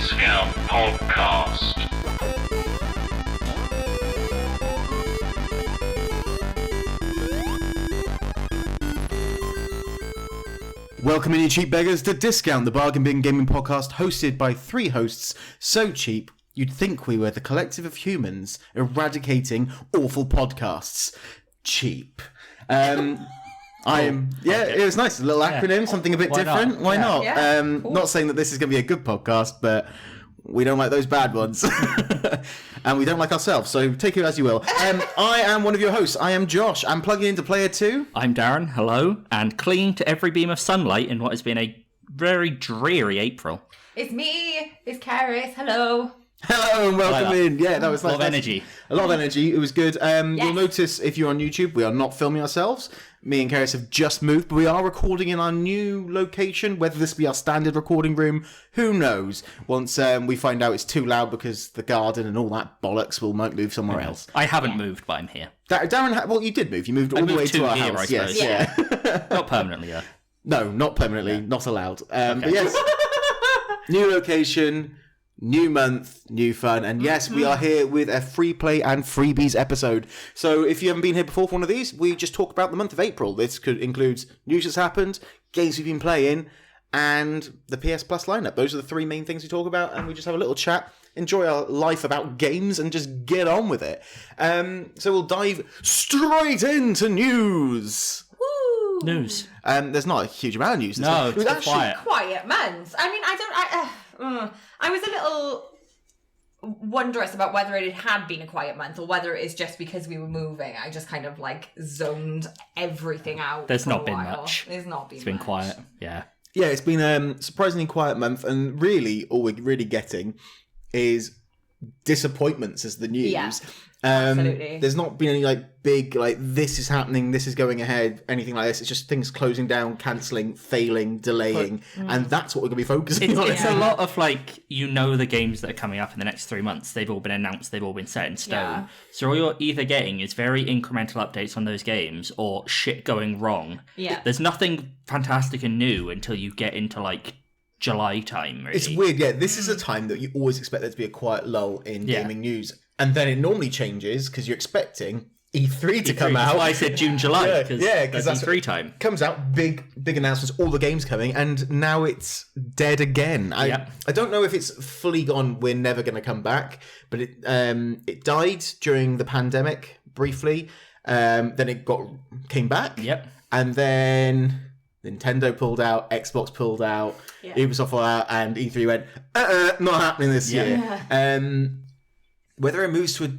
Discount Podcast. Welcome in, you cheap beggars, to Discount, the bargain bin gaming podcast hosted by three hosts so cheap you'd think we were the collective of humans eradicating awful podcasts. Cheap. It was nice. A little acronym, something a bit different. Why not? Cool. Not saying that this is going to be a good podcast, but we don't like those bad ones. And we don't like ourselves, so take it as you will. I am one of your hosts. I am Josh. I'm plugging into Player 2. I'm Darren, hello, and clinging to every beam of sunlight in what has been a very dreary April. It's me. It's Cerys. Hello. Hello and welcome in. Yeah, that was nice. A lot of energy. A lot of energy. It was good. Yes. You'll notice if you're on YouTube, we are not filming ourselves. Me and Cerys have just moved, but we are recording in our new location. Whether this be our standard recording room, who knows? Once we find out it's too loud because the garden and all that bollocks, we might move somewhere else. I haven't moved, but I'm here. Darren, well, you did move. You moved all the way to our here, house. I suppose. Yes, yeah. Not permanently, though. No, not permanently. Not allowed. Okay. But yes, new location. New month, new fun, and yes, we are here with a free play and freebies episode. So if you haven't been here before for one of these, we just talk about the month of April. This includes news that's happened, games we've been playing, and the PS Plus lineup. Those are the three main things we talk about, and we just have a little chat, enjoy our life about games, and just get on with it. So we'll dive straight into news. Woo! News. There's not a huge amount of news. No, it was actually quiet. Quiet months. I mean, I was a little wondrous about whether it had been a quiet month or whether it is just because we were moving. I just kind of zoned everything out. There's for not a been while. much. There's not been. It's been much. quiet. Yeah. Yeah, it's been a surprisingly quiet month, and really all we're really getting is disappointments as the news. Yeah, absolutely. There's not been any big this is happening, this is going ahead, anything like this. It's just things closing down, cancelling, failing, delaying, and that's what we're going to be focusing on. It's a lot of the games that are coming up in the next 3 months. They've all been announced. They've all been set in stone. Yeah. So all you're either getting is very incremental updates on those games or shit going wrong. Yeah. There's nothing fantastic and new until you get into July time, really. It's weird, yeah. This is a time that you always expect there to be a quiet lull in gaming news, and then it normally changes because you're expecting E3 to come out. That's why I said June, July. Because that's E3 time. Comes out, big announcements, all the games coming, and now it's dead again. I don't know if it's fully gone, we're never going to come back, but it died during the pandemic briefly, then it came back, and then Nintendo pulled out, Xbox pulled out, Ubisoft pulled out, and E3 went, not happening this year. Whether it moves to a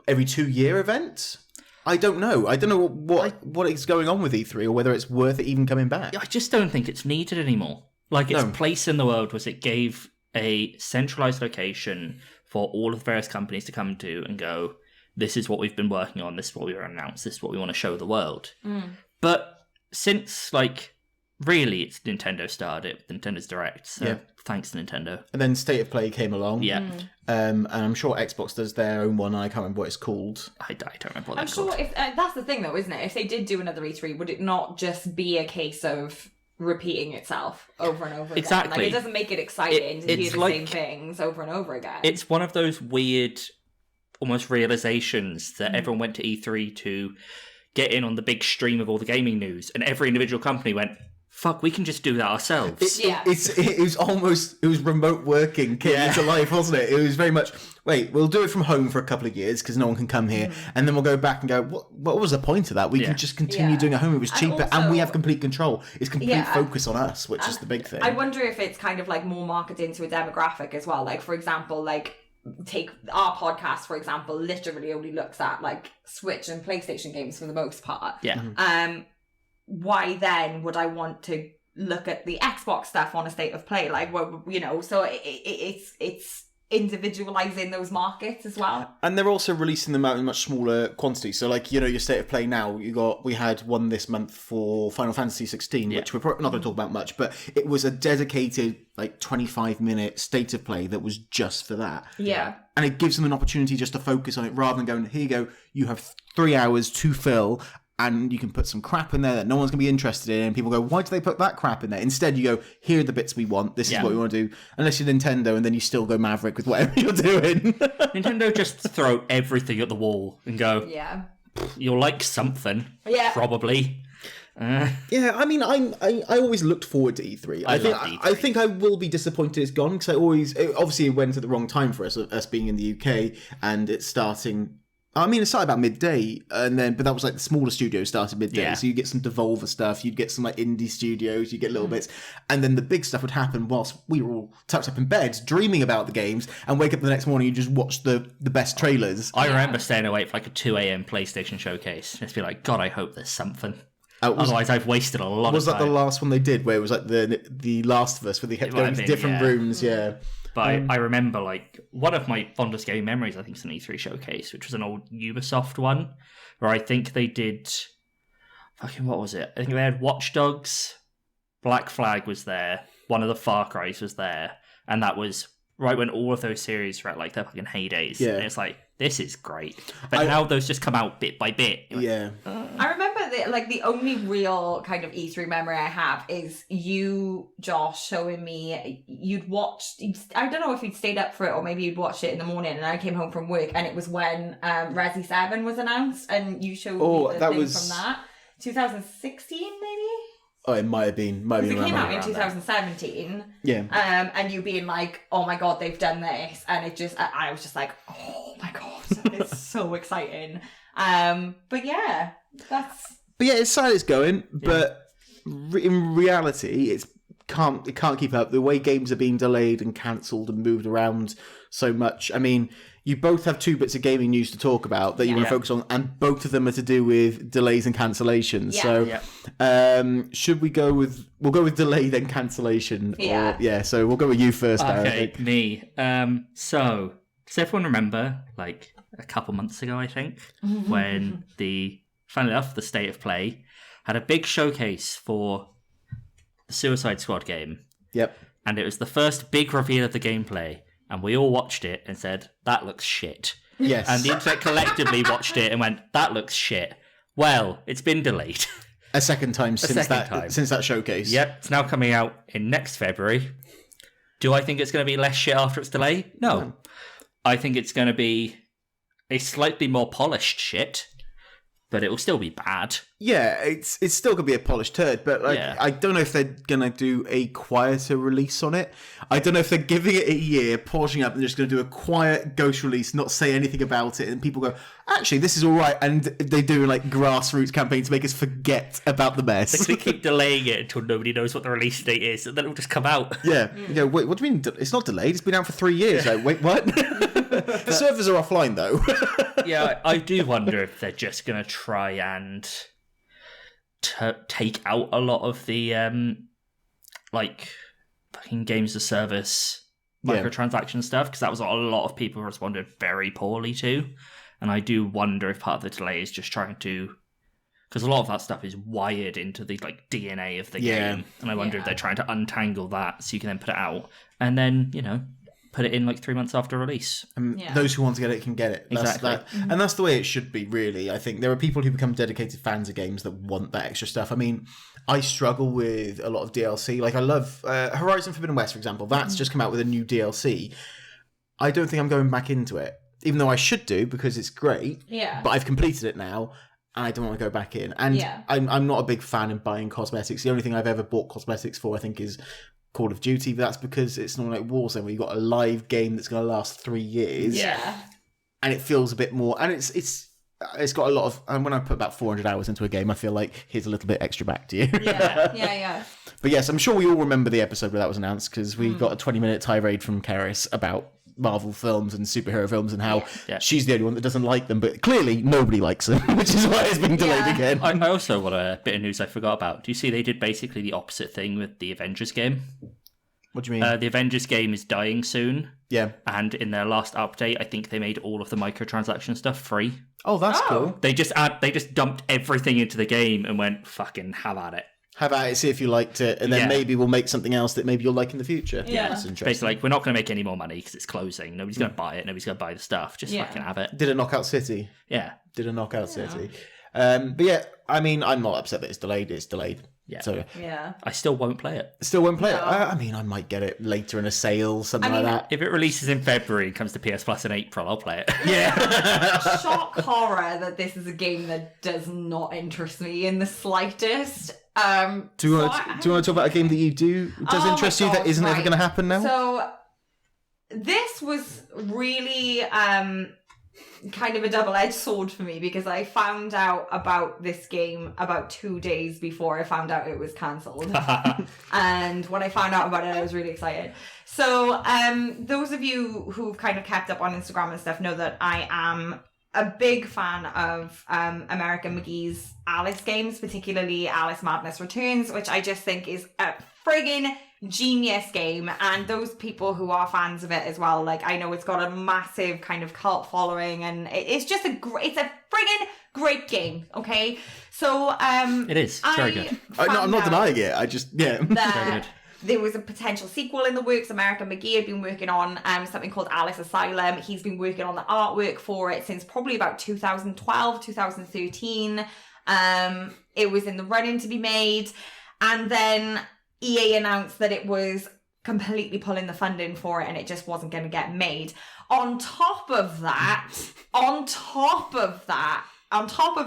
every 2 year event, I don't know. I don't know what is going on with E3 or whether it's worth it even coming back. I just don't think it's needed anymore. Its place in the world was it gave a centralized location for all of the various companies to come to and go, this is what we've been working on, this is what we announced, this is what we want to show the world. But since, really, it's Nintendo started it, Nintendo's Direct, so thanks to Nintendo. And then State of Play came along. Yeah. And I'm sure Xbox does their own one, and I can't remember what it's called. I don't remember what I'm that's sure called. if that's the thing, though, isn't it? If they did do another E3, would it not just be a case of repeating itself over and over again? Exactly. It doesn't make it exciting to hear the like same things over and over again. It's one of those weird, almost realizations that everyone went to E3 to get in on the big stream of all the gaming news, and every individual company went, fuck, we can just do that ourselves. It was remote working came into life, wasn't it? It was very much, we'll do it from home for a couple of years because no one can come here, and then we'll go back and go, what was the point of that? We can just continue doing it at home. It was cheaper, and we have complete control. It's complete focus on us, which is the big thing. I wonder if it's kind of more marketed to a demographic as well. For example, take our podcast, for example, literally only looks at Switch and PlayStation games for the most part. Yeah. Why then would I want to look at the Xbox stuff on a State of Play? So it's individualizing those markets as well. And they're also releasing them out in much smaller quantities. So your State of Play now, we had one this month for Final Fantasy 16, which we're probably not going to talk about much, but it was a dedicated 25-minute State of Play that was just for that. Yeah. And it gives them an opportunity just to focus on it rather than going, here you go, you have 3 hours to fill, and you can put some crap in there that no one's going to be interested in, and people go, why do they put that crap in there? Instead, you go, here are the bits we want, this is what we want to do, unless you're Nintendo, and then you still go Maverick with whatever you're doing. Nintendo just throw everything at the wall and go, Yeah. you'll like something, probably. Yeah, I mean, I always looked forward to E3. I think I will be disappointed it's gone, because obviously it went at the wrong time for us being in the UK, and it's starting... I mean, it started about midday, but that was like the smaller studios started midday, so you get some Devolver stuff, you'd get some like indie studios, you get little bits, and then the big stuff would happen whilst we were all tucked up in bed, dreaming about the games, and wake up the next morning and just watch the best trailers. I remember staying awake for like a 2 a.m. PlayStation showcase, just be like, God, I hope there's something. Otherwise, I've wasted a lot of time. Was that the last one they did, where it was like the Last of Us, where they kept going to different rooms, But I remember, like, one of my fondest gaming memories, I think, is an E3 showcase, which was an old Ubisoft one, where I think they did... what was it? I think they had Watch Dogs, Black Flag was there, one of the Far Cry's was there, and that was right when all of those series were at, like, their fucking heydays. Yeah. And it's like, this is great. But now those just come out bit by bit. I remember the only real kind of E3 memory I have is you, Josh, showing me you'd watched. I don't know if you'd stayed up for it or maybe you'd watched it in the morning, and I came home from work and it was when Resi 7 was announced, and you showed me the thing from that. 2016 maybe. Oh, it might have been. It came out in 2017. Yeah. And you being like, "Oh my god, they've done this," and I was just like, "Oh my god, it's so exciting." But yeah, it's sad it's going, but in reality, it can't keep up. The way games are being delayed and cancelled and moved around so much. I mean, you both have 2 bits of gaming news to talk about that you want to focus on, and both of them are to do with delays and cancellations. Yeah. So, should we go with? We'll go with delay then cancellation. Yeah. So we'll go with you first, Darren. Okay, me. So does everyone remember, like a couple months ago, I think, when funnily enough, the State of Play had a big showcase for the Suicide Squad game. Yep. And it was the first big reveal of the gameplay. And we all watched it and said, that looks shit. Yes. And the internet collectively watched it and went, that looks shit. Well, it's been delayed. A second time since that showcase. Yep, it's now coming out in next February. Do I think it's going to be less shit after it's delayed? No. I think it's going to be a slightly more polished shit, but it will still be bad. Yeah, it's still gonna be a polished turd, but I don't know if they're gonna do a quieter release on it. I don't know if they're giving it a year, polishing up, and just gonna do a quiet ghost release, not say anything about it, and people go, actually, this is all right, and they do like grassroots campaign to make us forget about the mess. They keep delaying it until nobody knows what the release date is, and then it'll just come out. Yeah. You go, wait, what do you mean? It's not delayed. It's been out for 3 years. Like, wait, what? The servers are offline though. Yeah, I do wonder if they're just gonna try and take out a lot of the fucking games as service microtransaction stuff, because that was what a lot of people responded very poorly to, and I do wonder if part of the delay is just trying to, because a lot of that stuff is wired into the like DNA of the game, and I wonder if they're trying to untangle that so you can then put it out and then put it in like 3 months after release. Those who want to get it can get it. Exactly. And that's the way it should be, really. I think there are people who become dedicated fans of games that want that extra stuff. I mean, I struggle with a lot of DLC. Like, I love Horizon Forbidden West, for example. That's just come out with a new DLC. I don't think I'm going back into it, even though I should do, because it's great. Yeah. But I've completed it now, and I don't want to go back in. And I'm not a big fan of buying cosmetics. The only thing I've ever bought cosmetics for, I think, is Call of Duty, but that's because it's not like Warzone where you've got a live game that's going to last 3 years. Yeah. And it feels a bit more, and it's got a lot of, and when I put about 400 hours into a game, I feel like here's a little bit extra back to you. Yeah. But yes, I'm sure we all remember the episode where that was announced, because we got a 20-minute tirade from Cerys about Marvel films and superhero films and how she's the only one that doesn't like them, but clearly nobody likes them, which is why it's been delayed again. I also got a bit of news I forgot about. Do you see they did basically the opposite thing with the Avengers game? What do you mean? The Avengers game is dying soon. Yeah. And in their last update, I think they made all of the microtransaction stuff free. Oh, that's cool. They just dumped everything into the game and went, fucking have at it. Have at it, see if you liked it, and then maybe we'll make something else that maybe you'll like in the future. Yeah. That's interesting. Basically, like, we're not going to make any more money because it's closing. Nobody's going to buy it. Nobody's going to buy the stuff. Just fucking have it. Did a Knockout City? Yeah. Did a Knockout City. But yeah, I mean, I'm not upset that it's delayed. It's delayed. Yeah. So Yeah. I still won't play it. still won't play it. No. I mean, I might get it later in a sale, something like that. If it releases in February and comes to PS Plus in April, I'll play it. Yeah. Shock horror that this is a game that does not interest me in the slightest. Do you want to talk about a game that you does Oh interest my you that God, isn't ever right. going to happen now? So this was really kind of a double-edged sword for me because I found out about this game about 2 days before I found out it was cancelled. And when I found out about it, I was really excited. So those of you who've kind of kept up on Instagram and stuff know that I am a big fan of American McGee's Alice games, particularly Alice Madness Returns, which I just think is a friggin' genius game. And those people who are fans of it as well, like, I know it's got a massive kind of cult following, and it's just it's a friggin' great game. Okay, so It is. It's very good. I'm not denying it. I just Very good. there was a potential sequel in the works. American McGee had been working on something called Alice Asylum. He's been working on the artwork for it since probably about 2012, 2013. It was in the running to be made. And then EA announced that it was completely pulling the funding for it and it just wasn't going to get made. On top of the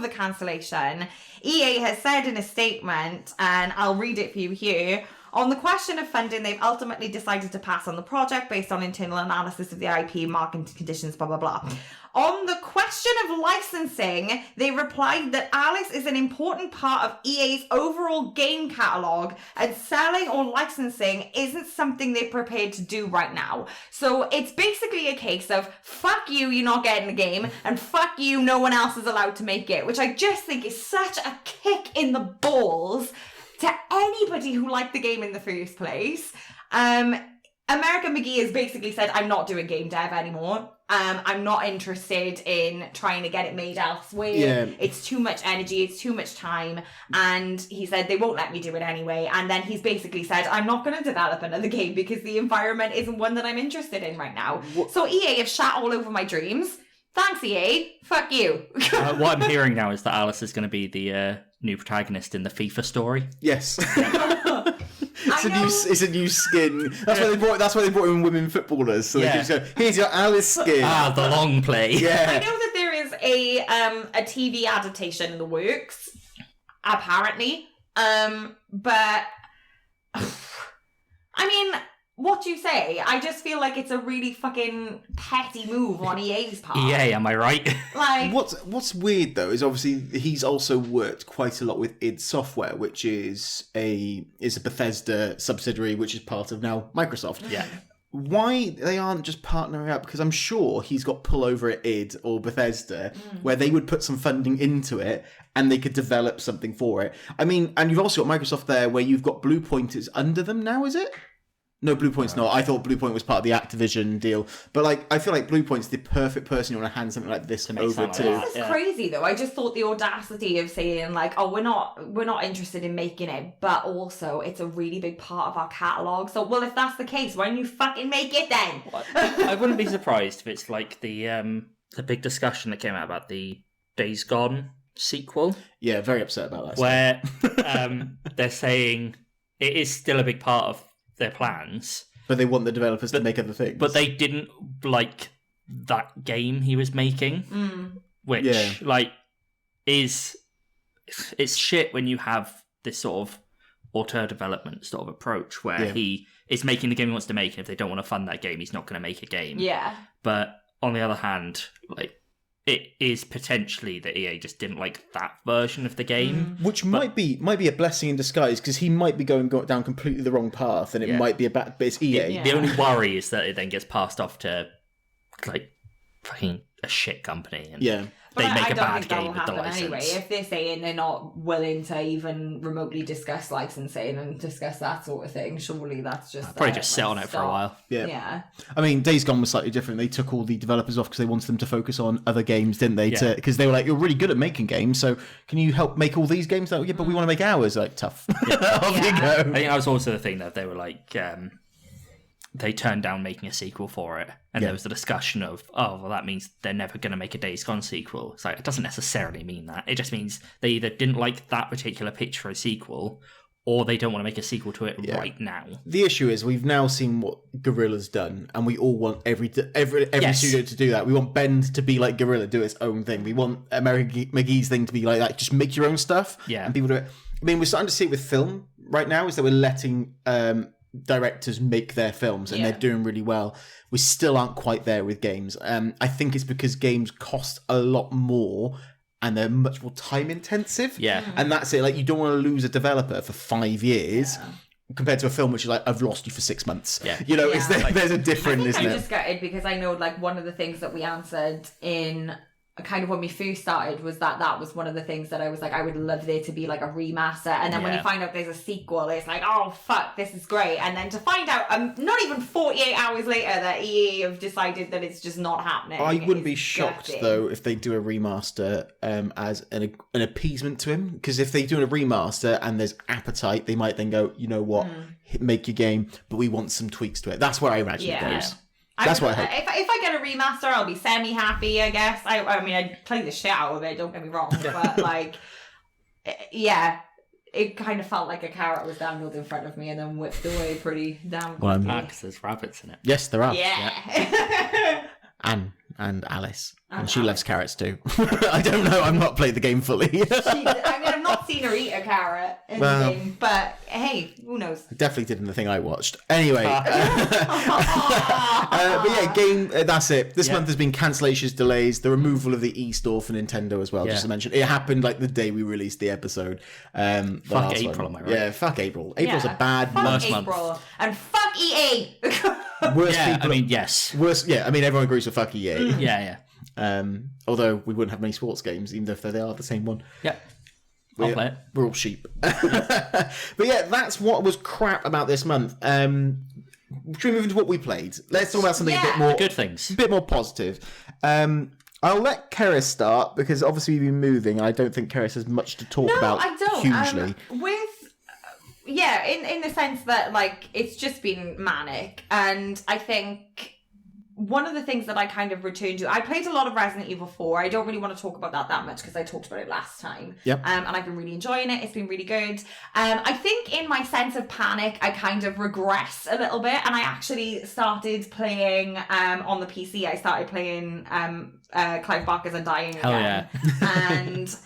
cancellation, EA has said in a statement, and I'll read it for you here, on the question of funding, they've ultimately decided to pass on the project based on internal analysis of the IP, market conditions, blah, blah, blah. On the question of licensing, they replied that Alice is an important part of EA's overall game catalogue, and selling or licensing isn't something they're prepared to do right now. So it's basically a case of, fuck you, you're not getting the game, and fuck you, no one else is allowed to make it, which I just think is such a kick in the balls to anybody who liked the game in the first place. American McGee has basically said, I'm not doing game dev anymore. I'm not interested in trying to get it made elsewhere. Yeah. It's too much energy, it's too much time. And he said they won't let me do it anyway. And then he's basically said, I'm not going to develop another game because the environment isn't one that I'm interested in right now. So EA have shat all over my dreams. Thanks, EA. Fuck you. What I'm hearing now is that Alice is going to be the new protagonist in the FIFA story. yes. It's a new skin. That's why they brought in women footballers. So they can just go, here's your Alice skin. The long play. I Yeah. know that there is a TV adaptation in the works, apparently. But I mean, what do you say? I just feel like it's a really fucking petty move on EA's part. EA, am I right? Like, What's weird though is obviously he's also worked quite a lot with id Software, which is a Bethesda subsidiary, which is part of now Microsoft. Yeah. Why they aren't just partnering up? Because I'm sure he's got pull over at id or Bethesda where they would put some funding into it and they could develop something for it. I mean, and you've also got Microsoft there where you've got Bluepoint is under them now, is it? No, Bluepoint's not. I thought Bluepoint was part of the Activision deal. But like, I feel like Bluepoint's the perfect person you want to hand something like this over something to. like this is crazy though. I just thought the audacity of saying like, oh, we're not interested in making it, but also it's a really big part of our catalogue. So, well, if that's the case, why don't you fucking make it then? I wouldn't be surprised if it's like the big discussion that came out about the Days Gone sequel, Yeah, very upset about that. where they're saying it is still a big part of their plans, But they want the developers to make other things. but they didn't like that game he was making, which it's shit when you have this sort of auteur development sort of approach where he is making the game he wants to make, and if they don't want to fund that game, he's not going to make a game. Yeah. But on the other hand, like, it is potentially that EA just didn't like that version of the game. Which might be a blessing in disguise, because he might be going down completely the wrong path, and it might be but it's EA. The only worry is that it then gets passed off to, like, fucking a shit company. And they But make I a don't bad think that game will with the happen license. anyway. If they're saying they're not willing to even remotely discuss licensing and discuss that sort of thing, surely that's just Probably just sit on it for a while. Yeah. I mean, Days Gone was slightly different. They took all the developers off because they wanted them to focus on other games, didn't they? Yeah. Because they were like, you're really good at making games, so can you help make all these games? Like, yeah, but we want to make ours. Like, tough. Off you go. I think that was also the thing that they were like, they turned down making a sequel for it. And there was the discussion of, oh, well, that means they're never going to make a Days Gone sequel. It's like, it doesn't necessarily mean that. It just means they either didn't like that particular pitch for a sequel, or they don't want to make a sequel to it right now. The issue is we've now seen what Guerrilla's done, and we all want every studio to do that. We want Bend to be like Guerrilla, do its own thing. We want American McGee's thing to be like that, just make your own stuff. Yeah. And people do it. I mean, we're starting to see it with film right now, is that we're letting directors make their films, and they're doing really well. We still aren't quite there with games. I think it's because games cost a lot more and they're much more time intensive. Yeah. And that's it. Like, you don't want to lose a developer for 5 years compared to a film which is like, I've lost you for 6 months. Yeah. You know, there's a difference, isn't I it? just gutted because I know, like, one of the things that we answered in kind of when we first started was that was one of the things that I was like, I would love there to be like a remaster. And then when you find out there's a sequel, it's like, oh fuck, this is great. And then to find out not even 48 hours later that EA have decided that it's just not happening. I wouldn't be shocked though if they do a remaster as an appeasement to him, because if they do a remaster and there's appetite, they might then go, you know what, make your game, but we want some tweaks to it. That's where I imagine it goes. That's what I hope. If I get a remaster, I'll be semi-happy, I guess. I mean, I'd play the shit out of it, don't get me wrong. But, like, yeah, it kind of felt like a carrot was dangled in front of me and then whipped away pretty damn quickly. Because there's rabbits in it. Yes, there are. Yeah. And Alice. And she loves carrots too. I don't know. I've not played the game fully. I mean, I've not seen her eat a carrot in the game, but hey, who knows? Definitely did in the thing I watched. Anyway. But yeah, game, that's it. This month has been cancellations, delays, the removal of the e-store for Nintendo as well, just to mention. It happened like the day we released the episode. Fuck April, am I right? Yeah, fuck April. April's a bad month. April. And fuck EA! Worst people. I mean, yes. Worst, I mean, everyone agrees with fuck EA. Yeah. Although we wouldn't have many sports games, even if they are the same one. Yeah. I'll play it. We're all sheep. But yeah, that's what was crap about this month. Should we move into what we played? Let's talk about something a bit more... Good things. A bit more positive. I'll let Cerys start, because obviously we've been moving, and I don't think Cerys has much to talk about I don't. hugely. In the sense that, like, it's just been manic, and I think one of the things that I kind of returned to, I played a lot of Resident Evil 4. I don't really want to talk about that much because I talked about it last time. Yep. And I've been really enjoying it. It's been really good. I think in my sense of panic, I kind of regress a little bit, and I actually started playing on the PC. I started playing Clive Barker's Undying again. Hell yeah. And...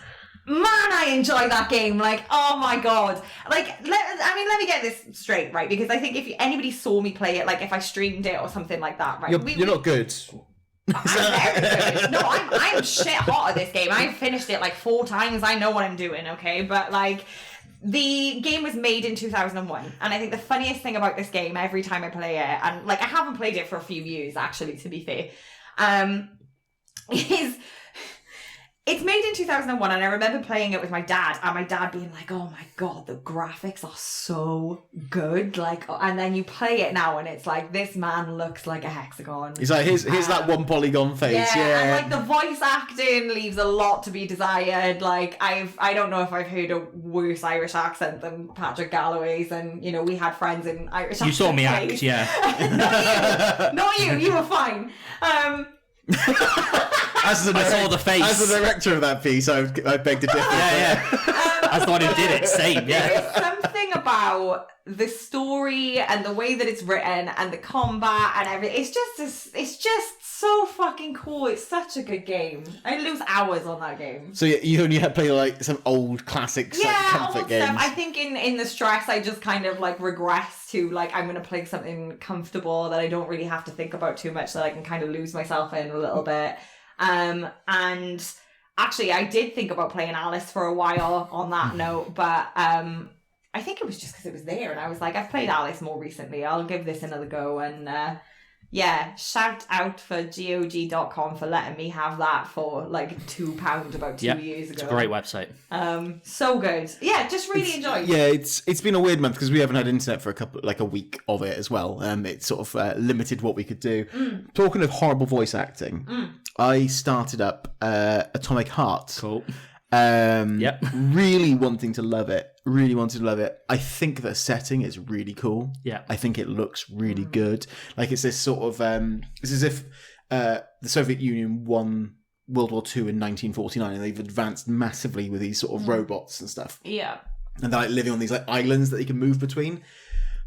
man, I enjoy that game. Like, oh my god. Like, let me get this straight, right? Because I think if anybody saw me play it, like if I streamed it or something like that, right? You're not good. I'm very good. No, I'm shit hot at this game. I've finished it like 4 times. I know what I'm doing, okay? But like, the game was made in 2001, and I think the funniest thing about this game, every time I play it, and like I haven't played it for a few years actually, to be fair, is... It's made in 2001, and I remember playing it with my dad, and my dad being like, oh my god, the graphics are so good. Like, and then you play it now, and it's like, this man looks like a hexagon. He's like, here's that one polygon face. Yeah, and like the voice acting leaves a lot to be desired. Like, I don't know if I've heard a worse Irish accent than Patrick Galloway's, and you know, we had friends in Irish accent. You saw me act, yeah. Not you were fine. I saw the face. As the director of that piece, I beg to differ. Yeah. As the one who did it, same, yeah. There's something about the story and the way that it's written and the combat and everything. It's just so fucking cool. It's such a good game. I lose hours on that game. So you only had played like some old classics, like comfort games. Stuff. I think in the stress, I just kind of like regress to like, I'm going to play something comfortable that I don't really have to think about too much, that I can kind of lose myself in a little bit. And actually I did think about playing Alice for a while on that note, but I think it was just because it was there, and I was like, I've played Alice more recently, I'll give this another go. And shout out for GOG.com for letting me have that for like £2 about 2 years ago. It's a great website. So good. Yeah, just really enjoyed it. Yeah, it's been a weird month because we haven't had internet for a week of it as well. It sort of limited what we could do. Talking of horrible voice acting, I started up Atomic Heart. Cool. Really wanting to love it. Really wanting to love it. I think the setting is really cool. Yeah. I think it looks really good. Like it's this sort of it's as if the Soviet Union won World War II in 1949 and they've advanced massively with these sort of robots and stuff. Yeah. And they're like living on these like islands that they can move between.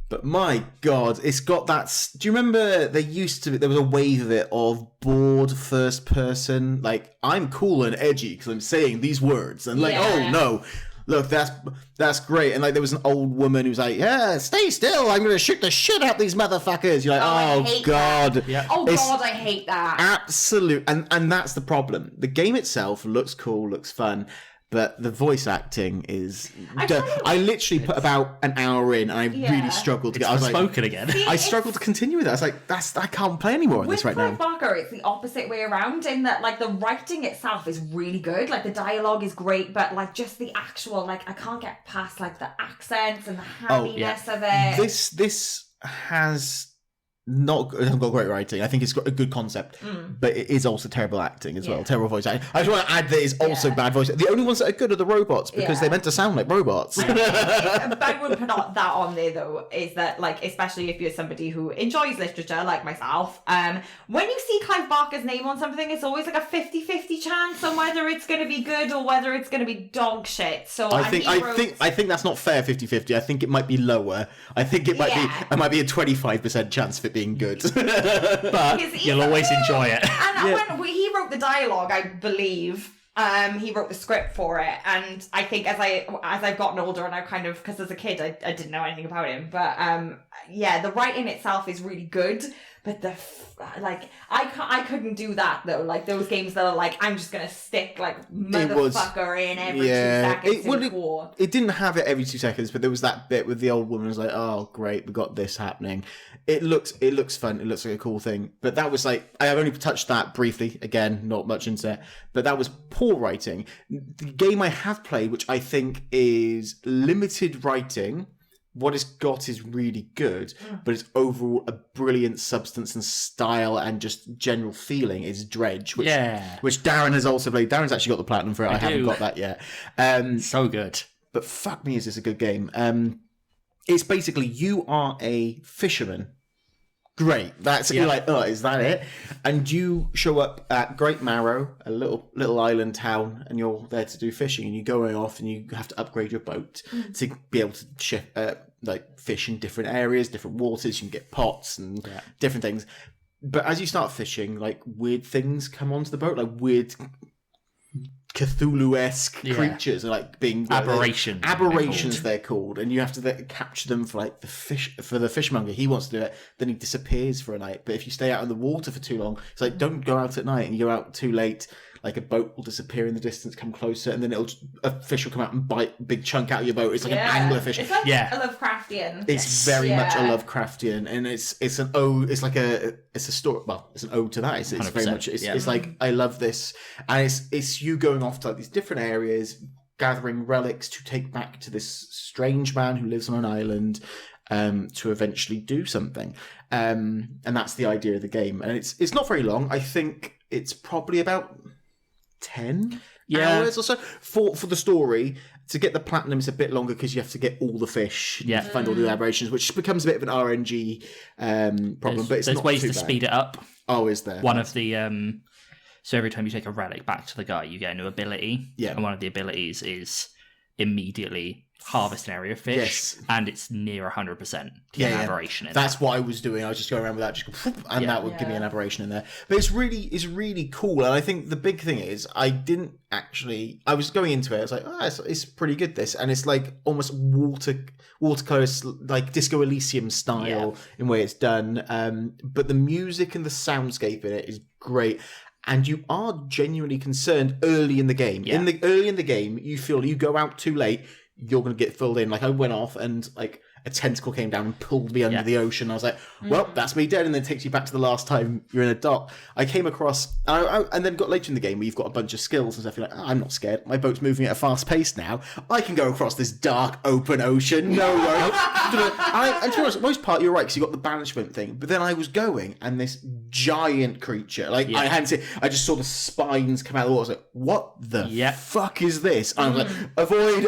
But my God, it's got that... Do you remember there was a wave of it of bored first person? Like, I'm cool and edgy because I'm saying these words. And like, oh no, look, that's great. And like, there was an old woman who was like, yeah, stay still. I'm going to shoot the shit out these motherfuckers. You're like, oh God. Yeah. Oh God, I hate that. Absolute. And that's the problem. The game itself looks cool, looks fun. But the voice acting is... I literally put about an hour in and I really struggled to get... I was spoken again. I struggled to continue with it. I was like, I can't play anymore on this right now. With Clive Barker, it's the opposite way around in that, like, the writing itself is really good. Like, the dialogue is great, but, like, just the actual... Like, I can't get past, like, the accents and the happiness of it. This has... It hasn't got great writing. I think it's got a good concept, but it is also terrible acting as well. Terrible voice acting. I just want to add that it's also bad voice. The only ones that are good are the robots because they're meant to sound like robots. I would put that on there though, is that like, especially if you're somebody who enjoys literature like myself, when you see Clive Barker's name on something, it's always like a 50-50 chance on whether it's going to be good or whether it's going to be dog shit. So I think that's not fair 50-50. I think it might be lower. I think it might be a 25% chance of it being good. But you'll always enjoy it. And when he wrote the dialogue, I believe, he wrote the script for it, and I think as I've gotten older and I kind of, because as a kid I didn't know anything about him, but the writing itself is really good, but I couldn't do that though. Like those games that are like, I'm just gonna stick like motherfucker in every 2 seconds. It didn't have it every 2 seconds, but there was that bit with the old woman who was like, oh great, we got this happening. It looks fun. It looks like a cool thing. But that was like, I have only touched that briefly. Again, not much into it. But that was poor writing. The game I have played, which I think is limited writing, what it's got is really good, but it's overall a brilliant substance and style and just general feeling is Dredge, which Darren has also played. Darren's actually got the platinum for it. I haven't got that yet. So good. But fuck me, is this a good game? It's basically you are a fisherman. Great. You're like, oh, is that it? And you show up at Great Marrow, a little island town, and you're there to do fishing. And you're going off, and you have to upgrade your boat to be able to fish in different areas, different waters. You can get pots and different things. But as you start fishing, like weird things come onto the boat, like weird Cthulhu-esque creatures, like being aberrations they're called, and you have to capture them for like the fishmonger. He wants to do it, then he disappears for a night. But if you stay out in the water for too long, it's like, don't go out at night, and you go out too late, like a boat will disappear in the distance, come closer, and then a fish will come out and bite a big chunk out of your boat. It's like an anglerfish. It's like a Lovecraftian. It's very much a Lovecraftian, and it's an ode. It's like it's a story. Well, it's an ode to that. It's very much. It's like, I love this, and it's you going off to like these different areas, gathering relics to take back to this strange man who lives on an island, to eventually do something, and that's the idea of the game. And it's not very long. I think it's probably about 10 hours or so for the story. To get the platinum, it's a bit longer because you have to get all the fish, you have to find all the aberrations, which becomes a bit of an RNG problem. But there's ways to speed it up. Oh, is there? One of the so every time you take a relic back to the guy, you get a new ability. Yeah, and one of the abilities is immediately harvest an area of fish, and it's near 100% aberration in that's what I was doing. I was just going around with that, just go, and that would give me an aberration in there. But it's really cool, and I think the big thing is I was going into it, I was like, it's pretty good, this, and it's like almost watercolor, like Disco Elysium style in way it's done, but the music and the soundscape in it is great. And you are genuinely concerned early in the game. Early in the game, you feel you go out too late, you're going to get filled in. Like I went off and like a tentacle came down and pulled me under the ocean. I was like, well, that's me dead. And then it takes you back to the last time you're in a dock. I came across, and then got later in the game where you've got a bunch of skills and stuff. You're like, I'm not scared. My boat's moving at a fast pace now. I can go across this dark, open ocean. No worries. And to be honest, most part, you're right, because you got the banishment thing. But then I was going, and this giant creature, I just saw the spines come out of the water. I was like, what the fuck is this? And I was like, avoid.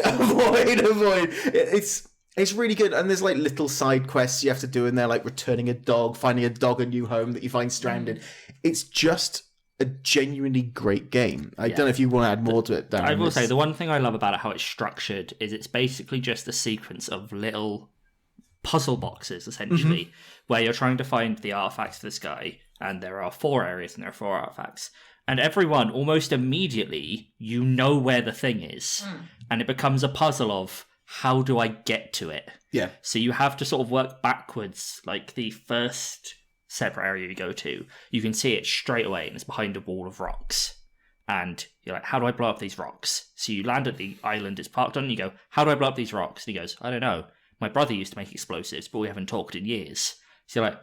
It's really good, and there's like little side quests you have to do in there, like returning a dog, finding a dog a new home that you find stranded. It's just a genuinely great game. I don't know if you want to add more to it, Darren. I will say, the one thing I love about it, how it's structured, is it's basically just a sequence of little puzzle boxes, essentially, where you're trying to find the artifacts for this guy, and there are 4 areas, and there are 4 artifacts. And every one, almost immediately, you know where the thing is, and it becomes a puzzle of, how do I get to it? Yeah. So you have to sort of work backwards. Like the first separate area you go to, you can see it straight away, and it's behind a wall of rocks. And you're like, how do I blow up these rocks? So you land at the island it's parked on, and you go, how do I blow up these rocks? And he goes, I don't know. My brother used to make explosives, but we haven't talked in years. So you're like,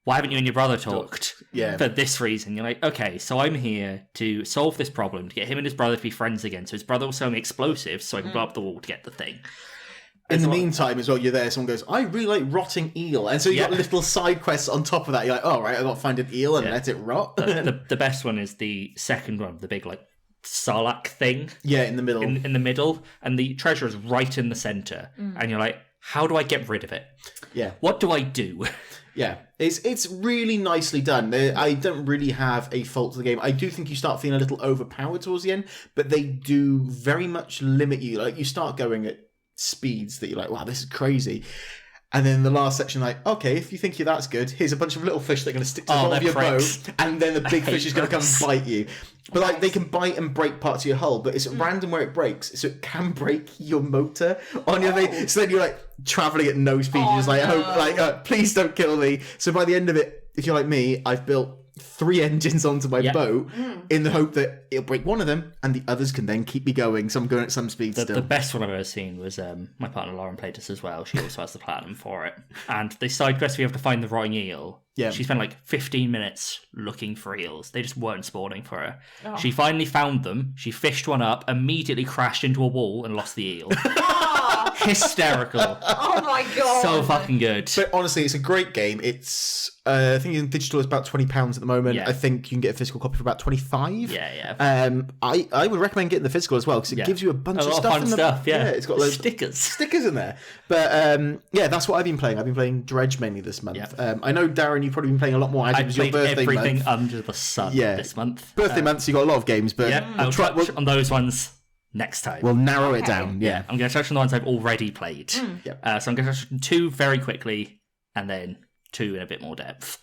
why haven't you and your brother talked? Yeah. For this reason. You're like, okay, so I'm here to solve this problem, to get him and his brother to be friends again. So his brother will sell me explosives so I can blow up the wall to get the thing. In the meantime, as well, you're there, someone goes, I really like rotting eel. And so you got little side quests on top of that. You're like, oh, right, I've got to find an eel and let it rot. The best one is the second one, the big, like, sarlacc thing. Yeah, in the middle. In the middle. And the treasure is right in the centre. And you're like, how do I get rid of it? Yeah. What do I do? Yeah, it's really nicely done. I don't really have a fault to the game. I do think you start feeling a little overpowered towards the end, but they do very much limit you. Like, you start going at speeds that you're like, wow, this is crazy. And then the last section, like, okay, if you think you're that good, here's a bunch of little fish that are going to stick to the bottom of your boat, and then the big fish is going to come bite you. But like, they can bite and break parts of your hull, but it's at random where it breaks, so it can break your motor on your thing. So then you're like traveling at no speed, you're just like, please don't kill me. So by the end of it, if you're like me, I've built 3 engines onto my boat in the hope that it'll break one of them and the others can then keep me going. So I'm going at some speed still. The best one I've ever seen was my partner Lauren played this as well. She also has the platinum for it. And the side quest, we have to find the rotting eel. Yeah. She spent like 15 minutes looking for eels. They just weren't spawning for her. Oh. She finally found them. She fished one up, immediately crashed into a wall and lost the eel. Hysterical. Oh my god. So fucking good. But honestly, it's a great game. It's I think in digital it's about £20 at the moment. Yeah. I think you can get a physical copy for about 25. Yeah. I would recommend getting the physical as well because it gives you a bunch of stuff. Fun stuff. Yeah, it's got loads stickers in there. But that's what I've been playing. I've been playing Dredge mainly this month. Yeah. I know, Darren, you've probably been playing a lot more as it was your birthday month. Everything under the sun this month. Birthday month, so you got a lot of games. But I'll touch on those ones next time. We'll narrow it down. Yeah. I'm going to touch on the ones I've already played. So I'm going to touch on 2 very quickly and then 2 in a bit more depth.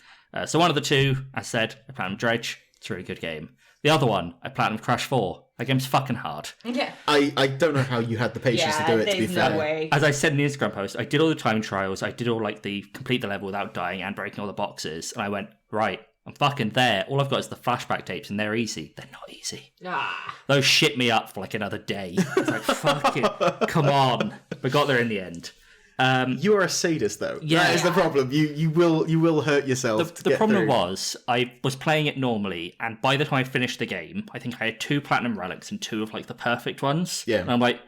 So one of the 2, as I said, I Platinum Dredge. It's a really good game. The other one, I Platinum Crash 4. That game's fucking hard. Yeah. I don't know how you had the patience to do it, to be fair. No way. As I said in the Instagram post, I did all the time trials. I did all like the complete the level without dying and breaking all the boxes. And I went, right, I'm fucking there. All I've got is the flashback tapes and they're easy. They're not easy. Those shit me up for like another day. It's like, fuck it. Come on. We got there in the end. You are a sadist, though. Yeah. That is the problem. You will hurt yourself. The problem was I was playing it normally, and by the time I finished the game, I think I had 2 platinum relics and 2 of like the perfect ones. Yeah. And I'm like,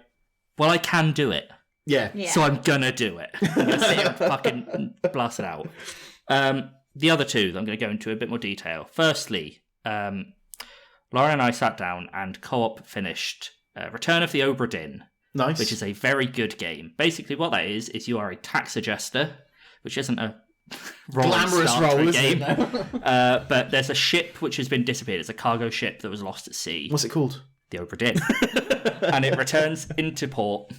well, I can do it. Yeah. So I'm gonna do it. I'm gonna sit here and fucking blast it out. The other 2 that I'm gonna go into a bit more detail. Firstly, Laura and I sat down and co-op finished Return of the Obra Dinn. Nice. Which is a very good game. Basically, what that is you are a tax adjuster, which isn't a glamorous role, is game. it? But there's a ship which has been disappeared. It's a cargo ship that was lost at sea. What's it called? The Obra Dinn. And it returns into port.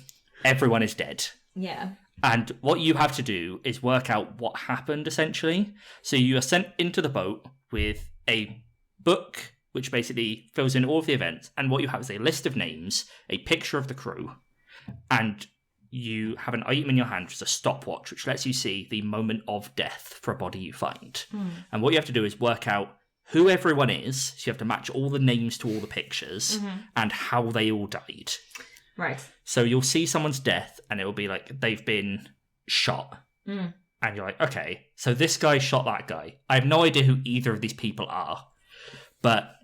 Everyone is dead. Yeah. And what you have to do is work out what happened, essentially. So you are sent into the boat with a book which basically fills in all of the events. And what you have is a list of names, a picture of the crew, and you have an item in your hand, which is a stopwatch, which lets you see the moment of death for a body you find. And what you have to do is work out who everyone is. So you have to match all the names to all the pictures and how they all died. Right. So you'll see someone's death, and it will be like they've been shot. And you're like, okay, so this guy shot that guy. I have no idea who either of these people are. But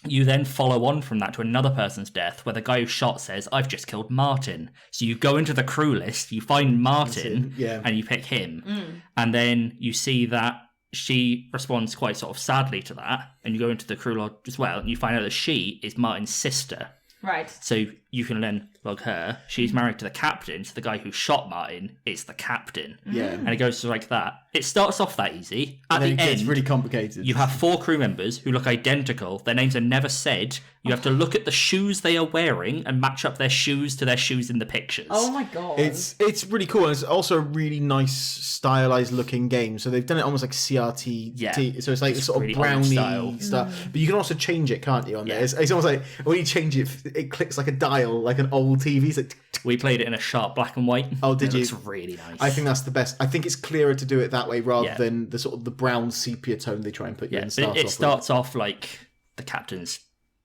you then follow on from that to another person's death, where the guy who shot says, I've just killed Martin. So you go into the crew list, you find Martin, and you pick him. And then you see that she responds quite sort of sadly to that, and you go into the crew log as well, and you find out that she is Martin's sister. Right. So you can then log her. She's married to the captain, so the guy who shot Martin is the captain. Yeah. And it goes like that. It starts off that easy. At the end, it's really complicated. you have 4 crew members who look identical. Their names are never said. You have to look at the shoes they are wearing and match up their shoes to their shoes in the pictures. Oh my god. It's really cool, and it's also a really nice stylized looking game. So they've done it almost like CRT. Yeah. So it's like It's sort of really brownie old stuff. But you can also change it, can't you? On there, Yeah. it's almost like when you change it, it clicks like a dial, like an old TV. It's like, We played it in a sharp black and white. Oh, did it you? looks really nice. I think that's the best. I think it's clearer to do it that way rather Yeah. than the sort of the brown sepia tone they try and put you in. It starts off like the captain's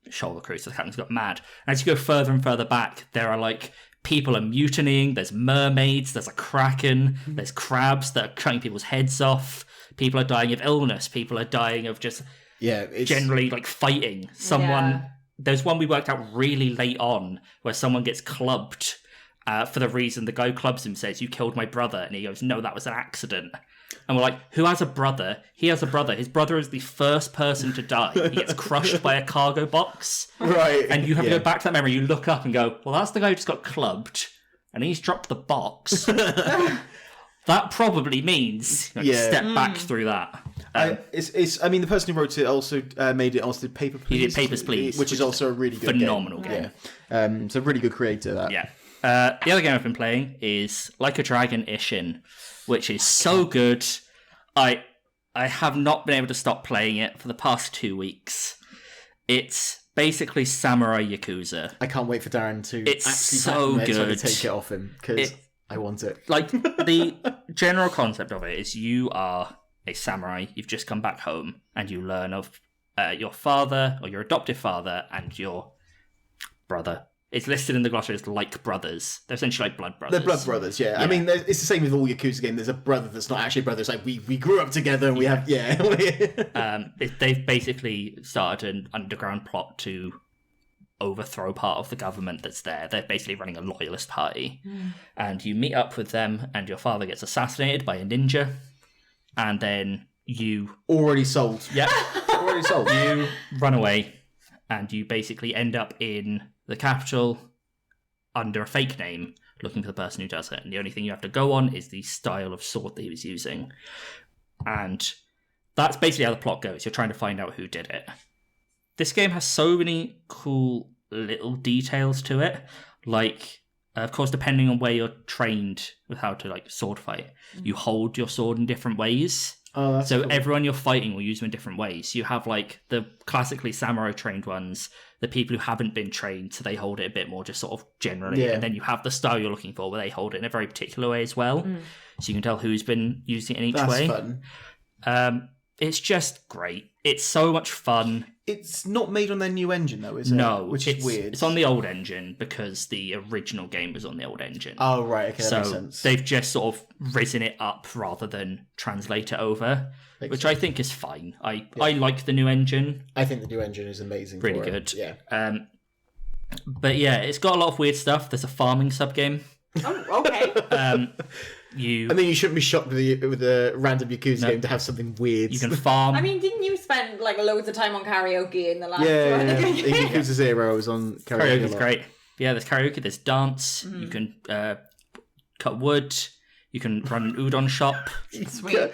shoulder crew, so the captain's got mad. And as you go further and further back, there are like people are mutinying, there's mermaids, there's a kraken, there's crabs that are cutting people's heads off, people are dying of illness, people are dying of just generally like fighting. There's one we worked out really late on where someone gets clubbed for the reason the guy who clubs him says, you killed my brother, and he goes, no, that was an accident. And we're like, who has a brother? He has a brother. His brother is the first person to die. He gets crushed by a cargo box. Right. And you have to go back to that memory. You look up and go, well, that's the guy who just got clubbed, and he's dropped the box. That probably means step back through that. I mean, the person who wrote it also made it. Also did Paper Please. He did Papers, Please, which is also a really good phenomenal game. Yeah. It's a really good creator. That. Yeah. The other game I've been playing is Like a Dragon Ishin, which is so good. I have not been able to stop playing it for the past 2 weeks. It's basically Samurai Yakuza. I can't wait for Darren to It's actually so pack it, so I good. can take it off him because I want it. Like, the general concept of it is you are a samurai, you've just come back home, and you learn of your father, or your adoptive father, and your brother. It's listed in the glossary as like brothers. They're essentially like blood brothers. They're blood brothers, yeah. I mean, it's the same with all Yakuza games. There's a brother that's not actually a brother. It's like, we grew up together and we have, They've basically started an underground plot to overthrow part of the government that's there. They're basically running a loyalist party. And you meet up with them, and your father gets assassinated by a ninja. And then you... Already sold. Yep. Already sold. You run away, and you basically end up in the capital under a fake name, looking for the person who does it. And the only thing you have to go on is the style of sword that he was using. And that's basically how the plot goes. You're trying to find out who did it. This game has so many cool little details to it. Like, of course, depending on where you're trained with how to like sword fight, you hold your sword in different ways. Oh, that's so cool. Everyone you're fighting will use them in different ways. You have like the classically samurai trained ones, the people who haven't been trained, so they hold it a bit more just sort of generally. Yeah. And then you have the style you're looking for where they hold it in a very particular way as well. So you can tell who's been using it in each That's way. fun. It's just great. It's so much fun. It's not made on their new engine, though, is it? No, Which is weird. It's on the old engine because the original game was on the old engine. Oh, right. Okay, that so makes sense. they've just sort of risen it up rather than translate it over, which I think is fine. I like the new engine. I think the new engine is amazing. Pretty for good. It. Yeah. But yeah, it's got a lot of weird stuff. There's a farming subgame. Oh, okay. I mean, you shouldn't be shocked with a random Yakuza game to have something weird. You can farm. I mean, didn't you spend like loads of time on karaoke in the last yeah. one? In Yakuza 0, I was on karaoke. Karaoke's great. Yeah, there's karaoke, there's dance, you can cut wood, you can run an udon shop. Sweet.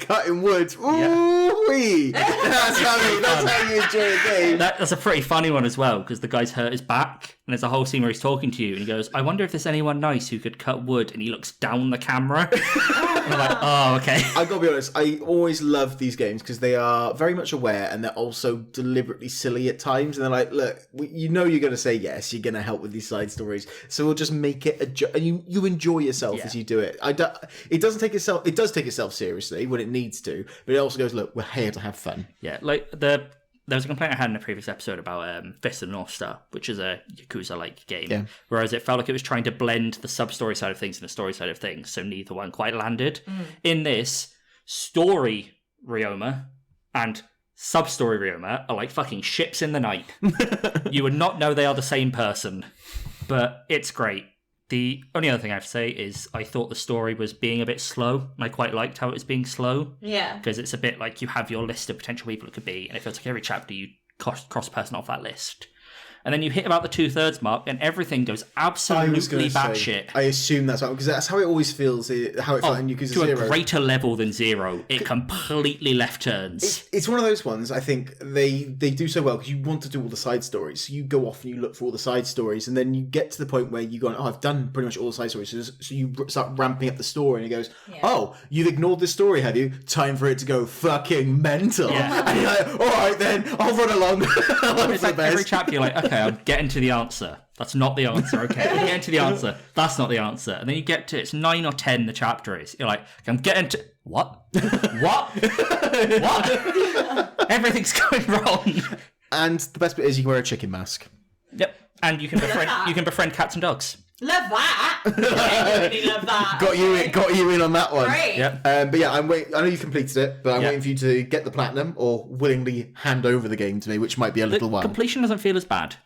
Cutting wood. Ooh-wee. That's how you enjoy a game. That's a pretty funny one as well, because the guy's hurt his back, and there's a whole scene where he's talking to you, and he goes, I wonder if there's anyone nice who could cut wood, and he looks down the camera. And I'm like, oh, okay. I've got to be honest, I always love these games because they are very much aware and they're also deliberately silly at times. And they're like, look, you know you're going to say yes, you're going to help with these side stories. So we'll just make it and you enjoy yourself as you do it. It does take itself seriously when it needs to, but it also goes, look, we're here to have fun. Yeah, like the there was a complaint I had in a previous episode about Fist of the North Star, which is a Yakuza-like game. Yeah. Whereas it felt like it was trying to blend the sub-story side of things and the story side of things, so neither one quite landed. In this, story Ryoma and sub-story Ryoma are like fucking ships in the night. You would not know they are the same person, but it's great. The only other thing I have to say is I thought the story was being a bit slow, and I quite liked how it was being slow. Yeah. Because it's a bit like you have your list of potential people it could be, and it feels like every chapter you cross a person off that list. And then you hit about the 2/3 mark, and everything goes absolutely batshit. I assume that's right, because that's how it always feels, how it felt in Yakuza 0. To a greater level than 0. It completely left turns. It's one of those ones, I think, they do so well, because you want to do all the side stories. So you go off and you look for all the side stories, and then you get to the point where you go, I've done pretty much all the side stories. So you start ramping up the story, and it goes, oh, you've ignored this story, have you? Time for it to go fucking mental. Yeah. And you're like, all right then, I'll run along. It's like every chapter you're like, okay, I'm getting to the answer. That's not the answer, okay. I'm getting to the answer. That's not the answer. And then you get to, it's 9 or 10 the chapter is. You're like, I'm getting to... What? What? What? Everything's going wrong. And the best bit is you can wear a chicken mask. Yep. And you can befriend cats and dogs. Love that. I really love that. Got you in on that one. Great. Yep. But yeah, I know you've completed it, but I'm waiting for you to get the platinum or willingly hand over the game to me, which might be a little while. Completion doesn't feel as bad.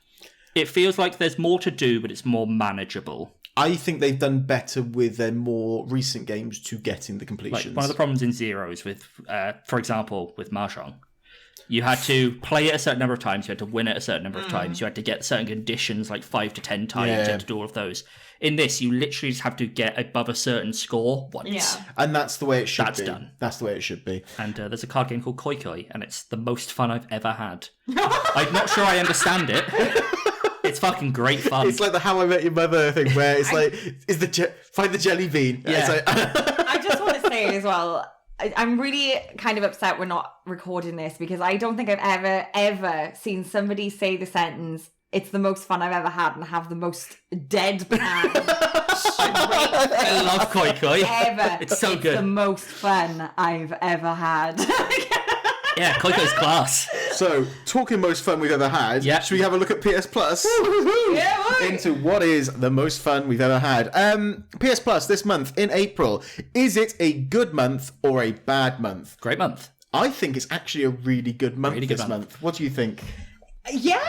It feels like there's more to do, but it's more manageable. I think they've done better with their more recent games to getting the completions. Like one of the problems in Zeros with, for example, with Mahjong, you had to play it a certain number of times, you had to win it a certain number of times, you had to get certain conditions like 5 to 10 times, you had to do all of those. In this, you literally just have to get above a certain score once. Yeah. And that's the way it should be. That's done. That's the way it should be. And there's a card game called Koi Koi, and it's the most fun I've ever had. I'm not sure I understand it. It's fucking great fun. It's like the How I Met Your Mother thing where it's like, find the jelly bean. Yeah. It's like, I just want to say as well, I'm really kind of upset we're not recording this because I don't think I've ever seen somebody say the sentence, it's the most fun I've ever had, and have the most deadpan. I love Koi Koi. Ever. It's so good. The most fun I've ever had. Yeah, Koi Koi's class. So, talking most fun we've ever had, should we have a look at PS Plus? Yeah, right. Into what is the most fun we've ever had. PS Plus this month in April. Is it a good month or a bad month? Great month. I think it's actually a really good month this month. What do you think? Yeah.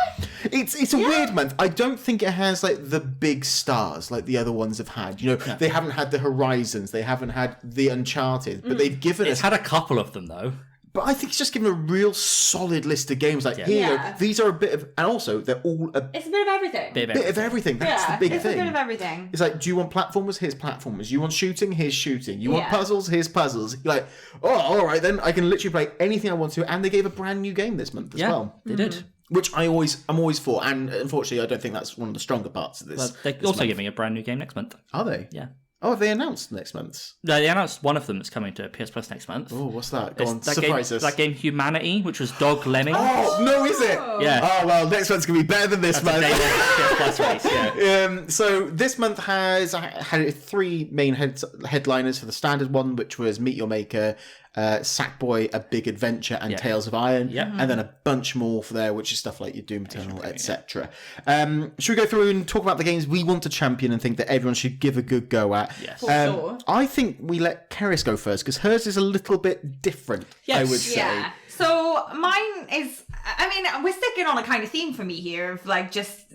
It's a weird month. I don't think it has like the big stars like the other ones have had. You know, they haven't had the Horizons, they haven't had the Uncharted, but they've given us... It's had a couple of them though. But I think it's just given a real solid list of games. Like, here you go, these are a bit of... And also, they're all It's a bit of everything. Bit of everything. That's the big thing. It's a bit of everything. It's like, do you want platformers? Here's platformers. You want shooting? Here's shooting. You want puzzles? Here's puzzles. You're like, oh, all right, then I can literally play anything I want to. And they gave a brand new game this month as well. They did. Which I'm always for. And unfortunately, I don't think that's one of the stronger parts of this. Well, they're also giving a brand new game next month. Are they? Yeah. Oh, have they announced next month? No, they announced one of them that's coming to PS Plus next month. Oh, what's that? Go on, that surprise game, us. That game Humanity, which was Dog Lemmings. Oh, no, is it? Yeah. Oh, well, next month's going to be better than this month. PS Plus race, yeah. So this month has had 3 main headliners for the standard one, which was Meet Your Maker, Sackboy: A Big Adventure, and Tales of Iron. Yeah. And then a bunch more for there, which is stuff like your Doom Eternal, etc. Should we go through and talk about the games we want to champion and think that everyone should give a good go at? Yes. For sure. I think we let Cerys go first, because hers is a little bit different, I would say. Yeah. So mine is, I mean, we're sticking on a kind of theme for me here of like just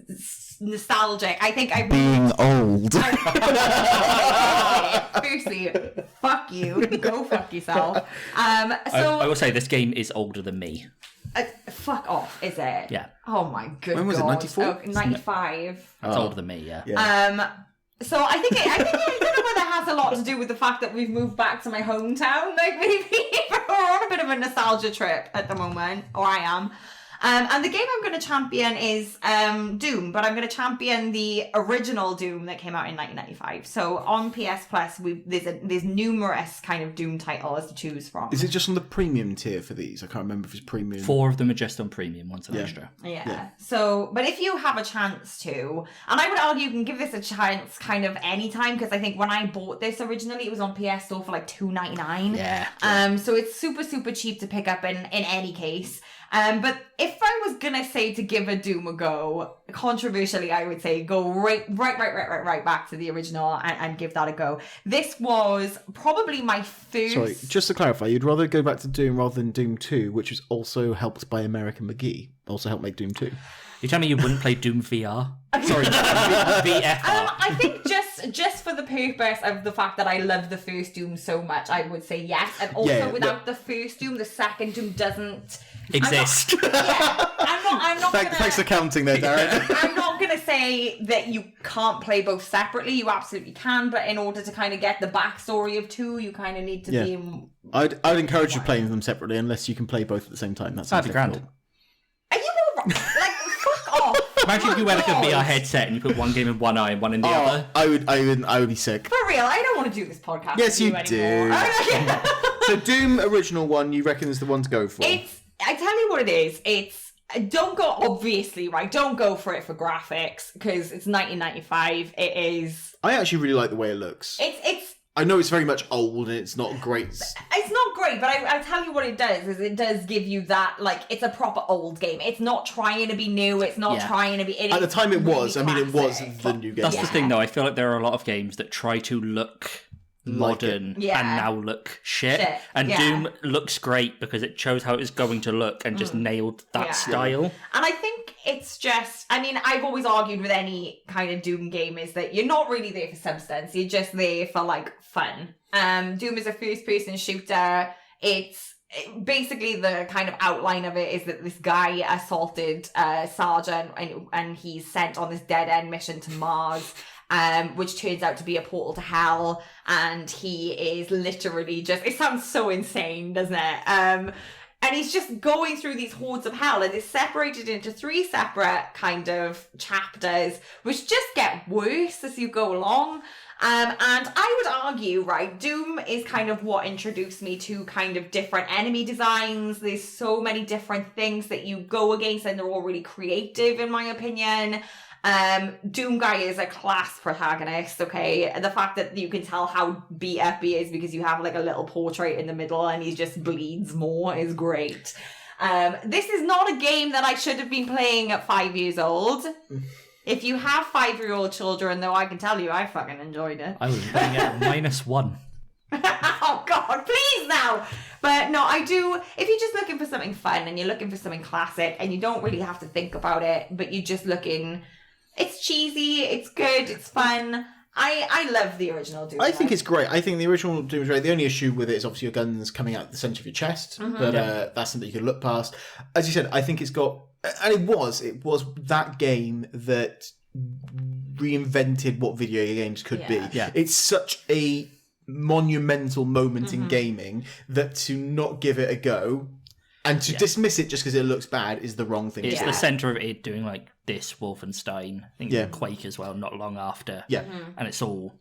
nostalgic. I think I Being old. Seriously, fuck you. Go fuck yourself. So I will say this game is older than me. fuck off, is it? Yeah. Oh my good When was it, God. 94? Oh, 95. It's older than me, yeah. So I think I don't know whether it has a lot to do with the fact that we've moved back to my hometown. Like maybe we're on a bit of a nostalgia trip at the moment, or I am. And the game I'm going to champion is Doom, but I'm going to champion the original Doom that came out in 1995. So on PS Plus, there's numerous kind of Doom titles to choose from. Is it just on the premium tier for these? I can't remember if it's premium. 4 of them are just on premium, one's an extra. Yeah. So, but if you have a chance to, and I would argue you can give this a chance kind of any time, because I think when I bought this originally, it was on PS Store for like $2.99. Yeah. So it's super, super cheap to pick up in any case. But if I was gonna say to give a Doom a go, controversially, I would say go right back to the original and give that a go. This was probably my first. Sorry, just to clarify, you'd rather go back to Doom rather than Doom 2, which was also helped by American McGee. Also helped make Doom 2. You tell me you wouldn't play Doom VR? Sorry, VFR. I think just for the purpose of the fact that I love the first Doom so much, I would say yes. And also without the first Doom, the second Doom doesn't exist. I'm not Thanks for counting there, Darren. I'm not going to say that you can't play both separately. You absolutely can, but in order to kind of get the backstory of 2, you kind of need to be in... I'd encourage you playing them separately unless you can play both at the same time. That's $30,000. Are you all right? Like, fuck off. Imagine if you wear like a VR headset and you put one game in one eye and one in the other. I would be sick. For real, I don't want to do this podcast. Yes, with you anymore. do. So Doom original one, you reckon is the one to go for? I tell you what it is. Don't go, obviously, right? Don't go for it for graphics because it's 1995. It is. I actually really like the way it looks. I know it's very much old and it's not great. It's not great, but I tell you what it does is it does give you that, like, it's a proper old game. It's not trying to be new. It's not trying to be... At the time it was. Really it was the new game. That's the thing, though. I feel like there are a lot of games that try to look modern and now look shit. And Doom looks great because it chose how it was going to look and just nailed that style. And I think it's just, I mean, I've always argued with any kind of Doom game is that you're not really there for substance. You're just there for, like, fun. Doom is a first-person shooter. Basically the kind of outline of it is that this guy assaulted a sergeant and he's sent on this dead-end mission to Mars. Which turns out to be a portal to hell, and he is literally just, it sounds so insane, doesn't it? And he's just going through these hordes of hell, and it's separated into 3 separate kind of chapters, which just get worse as you go along. And I would argue, right, Doom is kind of what introduced me to kind of different enemy designs. There's so many different things that you go against, and they're all really creative, in my opinion. Doom Guy is a class protagonist, okay? And the fact that you can tell how beat up he is because you have like a little portrait in the middle and he just bleeds more is great. This is not a game that I should have been playing at 5 years old. If you have 5-year-old children, though, I can tell you I fucking enjoyed it. I was playing it -1. Oh God, please now. But no, I do. If you're just looking for something fun and you're looking for something classic and you don't really have to think about it, but you're just looking... It's cheesy, it's good, it's fun. I love the original Doom. I think it's great. I think the original Doom is great. The only issue with it is obviously your guns coming out the centre of your chest, but that's something you can look past. As you said, I think it's got... And it was that game that reinvented what video games could be. Yeah. It's such a monumental moment in gaming that to not give it a go... And to dismiss it just because it looks bad is the wrong thing. It's the centre of it doing like this, Wolfenstein, I think Quake as well, not long after. Yeah. And it's all,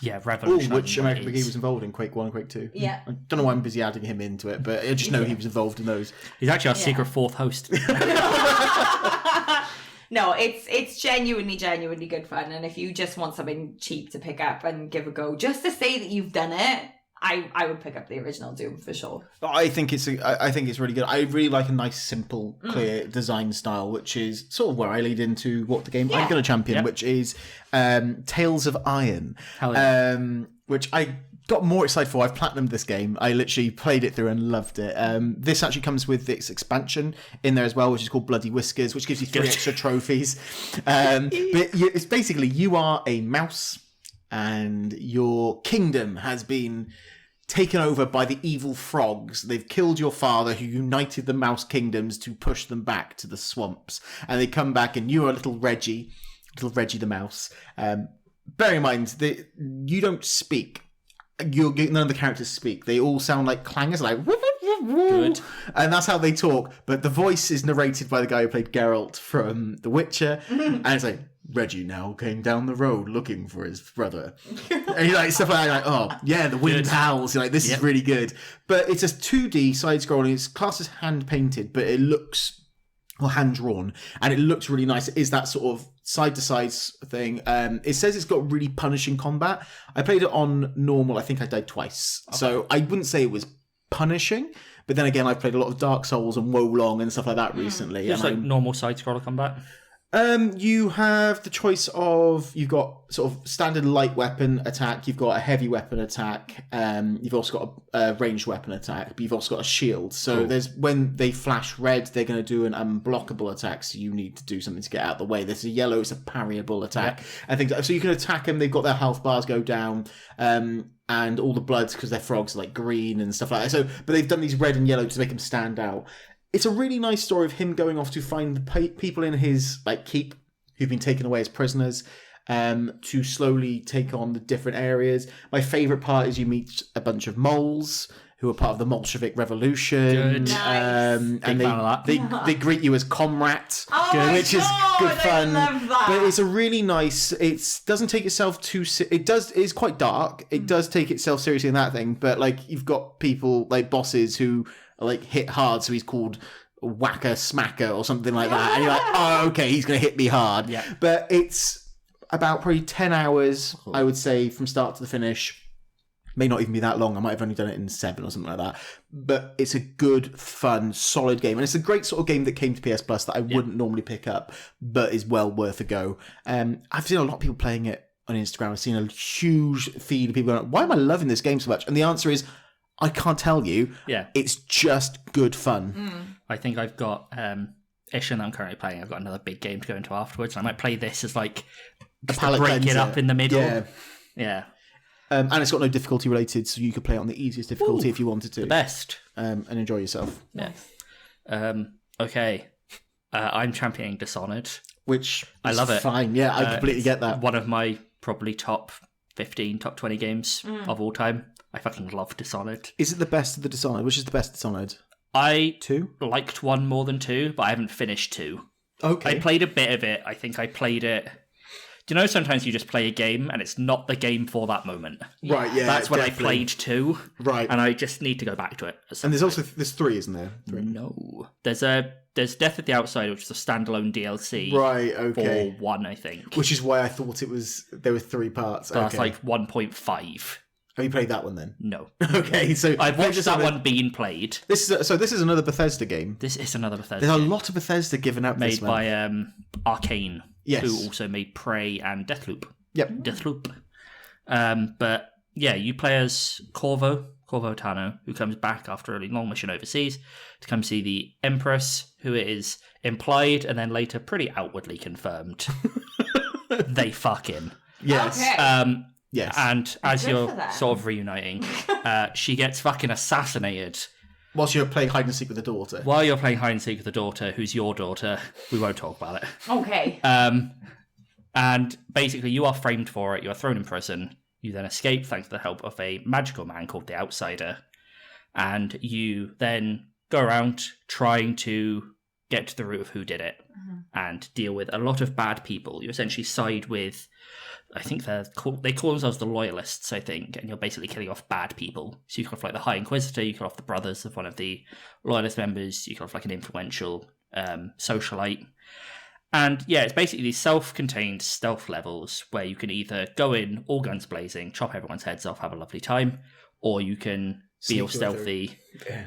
revolutionary. Which American McGee was involved in, Quake 1 and Quake 2. Yeah. I don't know why I'm busy adding him into it, but I just know he was involved in those. He's actually our secret 4th host. No, it's genuinely good fun. And if you just want something cheap to pick up and give a go, just to say that you've done it, I would pick up the original Doom for sure. I think it's really good. I really like a nice, simple, clear design style, which is sort of where I lead into what the game I'm going to champion, which is Tales of Iron, which I got more excited for. I've platinumed this game. I literally played it through and loved it. This actually comes with its expansion in there as well, which is called Bloody Whiskers, which gives you 3 extra trophies. But it's basically you are a mouse and your kingdom has been taken over by the evil frogs. They've killed your father, who united the mouse kingdoms to push them back to the swamps. And they come back, and you are little Reggie the mouse. Bear in mind that you don't speak. None of the characters speak. They all sound like clangers, like whoop, whoop, whoop, good, and that's how they talk. But the voice is narrated by the guy who played Geralt from The Witcher, and it's like, Reggie now came down the road looking for his brother. And he's like, stuff like that, like, oh, yeah, the wind howls. You're like, this is really good. But it's a 2D side-scrolling. It's classed as hand-painted, but it looks, or hand-drawn, and it looks really nice. It is that sort of side-to-side thing. It says it's got really punishing combat. I played it on normal. I think I died twice. Okay. So I wouldn't say it was punishing, But then again, I've played a lot of Dark Souls and Wo Long and stuff like that recently. It's like normal side-scroller combat. You have the choice of, you've got sort of standard light weapon attack, you've got a heavy weapon attack, you've also got a ranged weapon attack, but you've also got a shield. So there's, when they flash red, they're going to do an unblockable attack, so you need to do something to get out of the way. There's a yellow, it's a parryable attack. I think so you can attack them, they've got their health bars go down, and all the bloods, because their frogs are like green and stuff like that. So, but they've done these red and yellow to make them stand out. It's a really nice story of him going off to find the people in his like keep who've been taken away as prisoners, to slowly take on the different areas. My favourite part is you meet a bunch of moles who are part of the Bolshevik Revolution. Good. Nice. And they greet you as comrades, which is good fun. I love that. But it's a really nice. It doesn't take itself too. It's quite dark. It does take itself seriously in that thing. But like you've got people like bosses who like hit hard, so he's called Whacker Smacker or something like that, and you're like, oh, okay, he's gonna hit me hard. Yeah. But it's about probably 10 hours, I would say, from start to the finish. May not even be that long. I might have only done it in 7 or something like that. But it's a good, fun, solid game, and it's a great sort of game that came to PS Plus that I wouldn't normally pick up, but is well worth a go. I've seen a lot of people playing it on Instagram. I've seen a huge feed of people going, why am I loving this game so much? And the answer is, I can't tell you. Yeah. It's just good fun. I think I've got Ishin that I'm currently playing. I've got another big game to go into afterwards. I might play this as like just to break it up in the middle. Yeah. And it's got no difficulty related, so you could play it on the easiest difficulty if you wanted to. The best. And enjoy yourself. Yeah. Okay. I'm championing Dishonored. Which I love it. Fine. Yeah, I completely get that. One of my probably top 15, top 20 games of all time. I fucking love Dishonored. Is it the best of the Dishonored? Which is the best Dishonored? I 2? liked 1 more than 2, but I haven't finished 2. Okay. I played a bit of it. I think I played it. Do you know sometimes you just play a game and it's not the game for that moment? Right, yeah. That's when definitely. I played 2. Right. And I just need to go back to it. And there's also there's 3, isn't there? 3. No. There's Death at the Outside, which is a standalone DLC. Right, okay. For 1, I think. Which is why I thought there were 3 parts. So that's like 1.5. Have you played that one then? No. Okay, so I've watched that one being played. This is another Bethesda game. This is another Bethesda There's a game. lot of Bethesda given out Made this month. by Arcane, Yes. who also made Prey and Deathloop. Yep. Deathloop. But yeah, you play as Corvo Tano, who comes back after a really long mission overseas to come see the Empress, who it is implied and then later pretty outwardly confirmed they fucking. Yes. Okay. Yes. And as Good you're for them. sort of reuniting, she gets fucking assassinated. Whilst you're playing hide and seek with the daughter. While you're playing hide and seek with the daughter, who's your daughter. We won't talk about it. Okay. And basically, you are framed for it. You are thrown in prison. You then escape thanks to the help of a magical man called the Outsider. And you then go around trying to get to the root of who did it and deal with a lot of bad people. You essentially side with, I think they call themselves the Loyalists, I think, and you're basically killing off bad people. So you kill off like the High Inquisitor, you kill off the brothers of one of the Loyalist members, you kill off like an influential socialite. And yeah, it's basically these self-contained stealth levels where you can either go in all guns blazing, chop everyone's heads off, have a lovely time, or you can be all stealthy,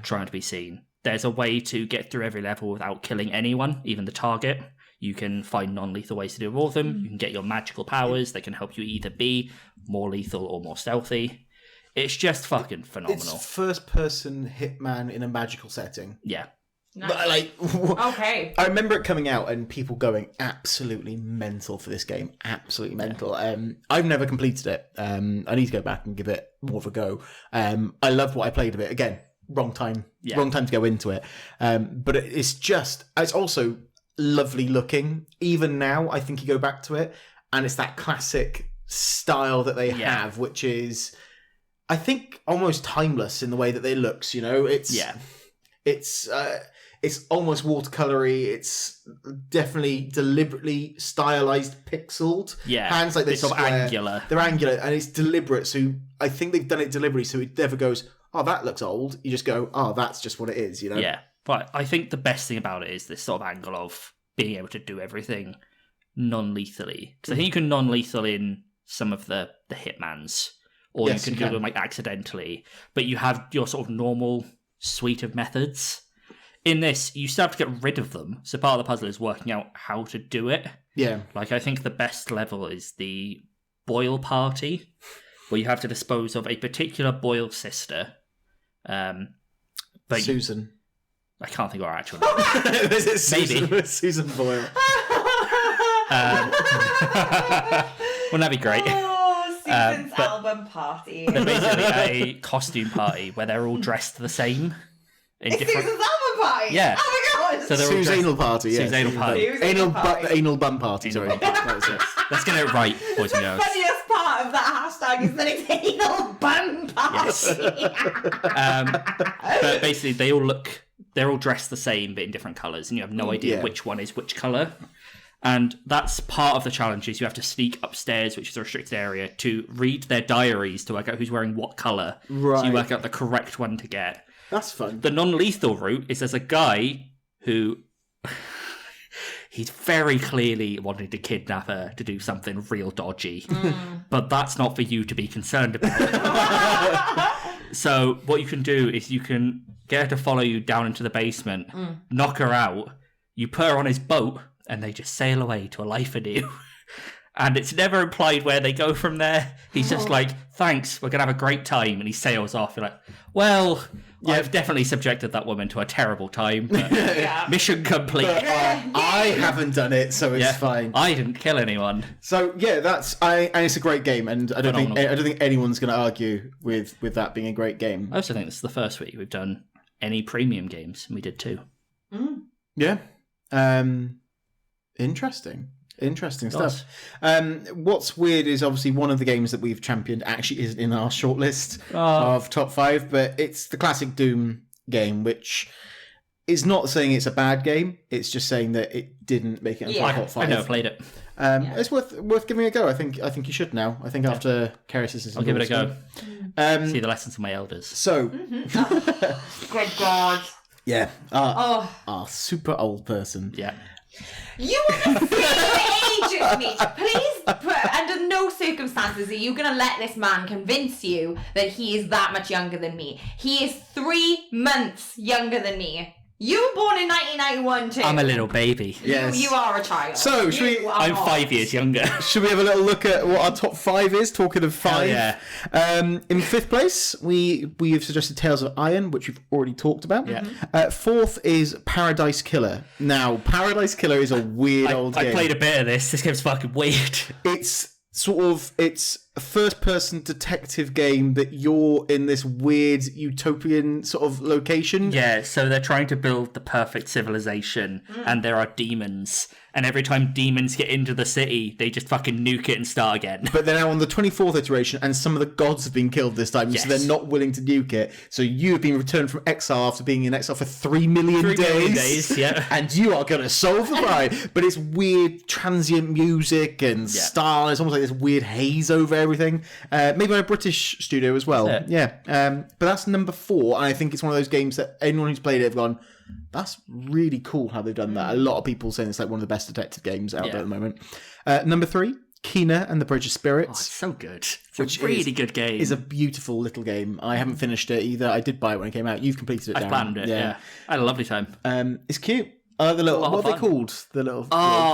trying to be seen. There's a way to get through every level without killing anyone, even the target. You can find non-lethal ways to do all of them. You can get your magical powers that can help you either be more lethal or more stealthy. It's just fucking phenomenal. It's first-person Hitman in a magical setting. Yeah. Nice. But, like, Okay. I remember it coming out and people going absolutely mental for this game. Absolutely mental. I've never completed it. I need to go back and give it more of a go. I loved what I played of it. Again, wrong time to go into it. But it's also lovely looking. Even now, I think you go back to it and it's that classic style that they have, which is, I think, almost timeless in the way that it looks, you know? It's almost watercolory. It's definitely deliberately stylized, pixeled. Yeah, hands like this sort of angular. They're angular, and it's deliberate. So I think they've done it deliberately, so it never goes, "Oh, that looks old." You just go, "Oh, that's just what it is." You know? Yeah, but I think the best thing about it is this sort of angle of being able to do everything non-lethally. Because I think you can non-lethal in some of the Hitmans, or Yes, you can do them like accidentally. But you have your sort of normal suite of methods. In this, you still have to get rid of them. So part of the puzzle is working out how to do it. Yeah. Like, I think the best level is the Boyle party, where you have to dispose of a particular Boyle sister. But Susan. I can't think of her actual name. Is it Susan? Maybe. Susan Boyle. Wouldn't that be great? Oh, Susan's album party. They're basically a costume party where they're all dressed the same. In It's Susan's album party? Yeah. Oh my god! So they're all Sue's dressed- anal party, yeah. Sue's anal party. Sue's anal party. Anal bum party, sorry. Anal bum That was it. Let's get it right, boys and The girls. funniest part of that hashtag is that it's anal bum party. But basically, they're all dressed the same, but in different colours, and you have no idea which one is which colour. And that's part of the challenge, is you have to sneak upstairs, which is a restricted area, to read their diaries to work out who's wearing what colour. Right. So you work out the correct one to get. That's fun. The non-lethal route is there's a guy who... he's very clearly wanting to kidnap her to do something real dodgy. But that's not for you to be concerned about. So what you can do is you can get her to follow you down into the basement, knock her out, you put her on his boat, and they just sail away to a life anew. And it's never implied where they go from there. He's just like, thanks, we're going to have a great time. And he sails off. You're like, well, I've definitely subjected that woman to a terrible time. But mission complete. I haven't done it, so it's fine. I didn't kill anyone. So yeah, and it's a great game, and I don't think anyone's going to argue with that being a great game. I also think this is the first week we've done any premium games, and we did 2. Yeah. Interesting stuff. What's weird is obviously one of the games that we've championed actually isn't in our shortlist of top 5, but it's the classic Doom game, which is not saying it's a bad game. It's just saying that it didn't make it into our top 5. I never played it. It's worth giving it a go. I think you should now. I think after Cerys' I'll give it a go. See the lessons of my elders. So, Good God. yeah, our super old person. Yeah. You are the same age as me. Please, under no circumstances are you going to let this man convince you that he is that much younger than me. He is 3 months younger than me. You were born in 1991 too. I'm a little baby. Yes. You are a child. So, I'm 5 years younger. Should we have a little look at what our top 5 is? Talking of 5. yeah. In 5th place, we've suggested Tales of Iron, which we've already talked about. Yeah. 4th is Paradise Killer. Now, Paradise Killer is a weird old game. I played a bit of this. This game's fucking weird. It's a first-person detective game that you're in this weird utopian sort of location. Yeah, so they're trying to build the perfect civilization, and there are demons. And every time demons get into the city, they just fucking nuke it and start again. But they're now on the 24th iteration, and some of the gods have been killed this time, so they're not willing to nuke it. So you have been returned from exile after being in exile for 3 million days. 3 million days, yeah. And you are going to solve the crime. But it's weird transient music and style. It's almost like this weird haze over everything. Maybe on a British studio as well. Yeah. But that's number 4, and I think it's one of those games that anyone who's played it have gone, that's really cool how they've done that. A lot of people saying it's like one of the best detective games out there at the moment. Number 3, Kena and the Bridge of Spirits. Oh, it's so good. It's a really good game. It's a beautiful little game. I haven't finished it either. I did buy it when it came out. You've completed it, I Darren. planned it, yeah. I had a lovely time. It's cute. I like the little, what are they called? The little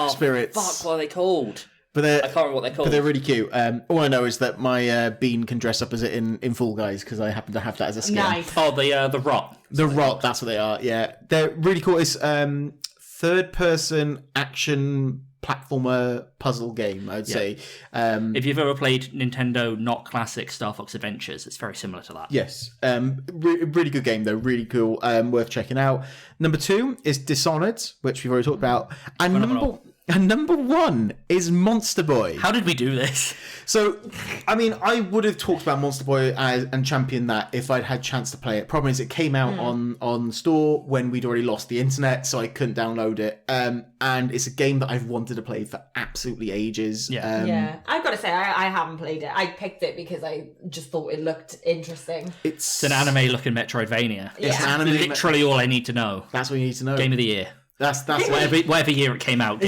spirits. Fuck, what are they called? But I can't remember what they're called. But they're really cute. All I know is that my bean can dress up as it in Fall Guys because I happen to have that as a skin. Nice. Oh, the rot. The Rot, that's what they are, yeah. They're really cool. It's third-person action platformer puzzle game, I'd say. If you've ever played Nintendo not classic Star Fox Adventures, it's very similar to that. Yes. Really good game, though. Really cool. Worth checking out. Number 2 is Dishonored, which we've already talked about. And number 1 is Monster Boy. How did we do this? So, I mean, I would have talked about Monster Boy and championed that if I'd had a chance to play it. Problem is, it came out on store when we'd already lost the internet, so I couldn't download it. And it's a game that I've wanted to play for absolutely ages. Yeah. I've got to say, I haven't played it. I picked it because I just thought it looked interesting. It's an anime-looking Metroidvania. It's an anime. Literally all I need to know. That's what you need to know. Game of the year. That's whatever year it came out. But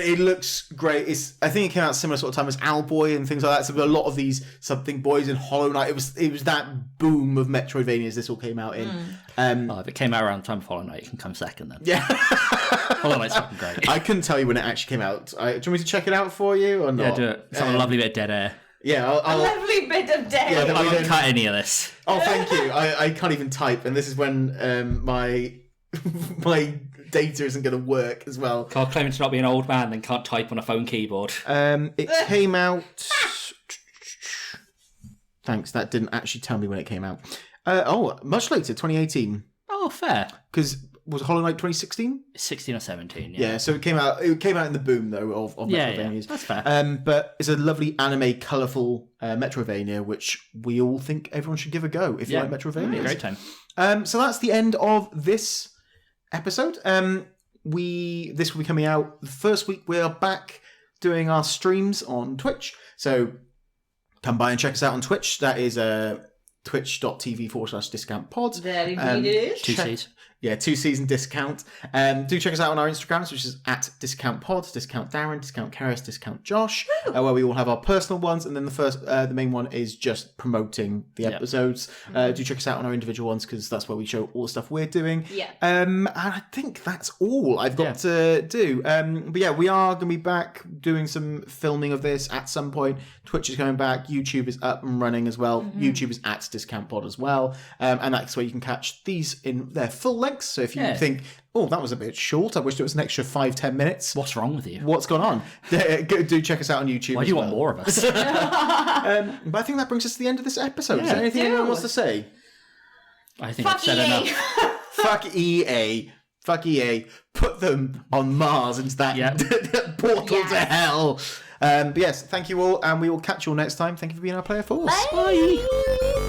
it looks great. I think it came out similar sort of time as Owlboy and things like that. So a lot of these Something Boys and Hollow Knight. It was that boom of Metroidvanias this all came out in. If it came out around the time of Hollow Knight, it can come second then. Yeah. Hollow Knight's fucking great. I couldn't tell you when it actually came out. Do you want me to check it out for you or not? Yeah, do it. It's on a lovely bit of dead air. Yeah, a lovely bit of dead. Yeah, I won't cut any of this. Oh, thank you. I can't even type, and this is when my data isn't going to work as well. Carl claiming to not be an old man, then can't type on a phone keyboard. It came out. Thanks. That didn't actually tell me when it came out. Much later, 2018. Oh, fair. Because was Hollow Knight 2016? 16 or 17. Yeah. So it came out in the boom though of Metroidvanias. Yeah, that's fair. But it's a lovely anime, colourful Metroidvania, which we all think everyone should give a go if you like Metroidvanias. Great time. So that's the end of this episode. This will be coming out the first week. We are back doing our streams on Twitch. So come by and check us out on Twitch. That is twitch.tv/discountpod. Very good. It is. 2 C's. Yeah, 2 season discount. Do check us out on our Instagrams, which is at discountpod, discount Darren, discount Cerys, discount Josh, where we all have our personal ones, and then the main one is just promoting the episodes. Do check us out on our individual ones because that's where we show all the stuff we're doing. Yeah. And I think that's all I've got to do. But yeah, we are going to be back doing some filming of this at some point. Twitch is coming back. YouTube is up and running as well. YouTube is at discountpod as well, and that's where you can catch these in their full length. So if you think, oh, that was a bit short, I wish it was an extra 5-10 minutes. What's wrong with you? What's gone on? Do check us out on YouTube. Why do you want more of us? But I think that brings us to the end of this episode. Is there anything anyone wants to say? I think I've said enough. Fuck EA. Fuck EA. Put them on Mars into that portal to hell. But yes, thank you all, and we will catch you all next time. Thank you for being our player force. Bye.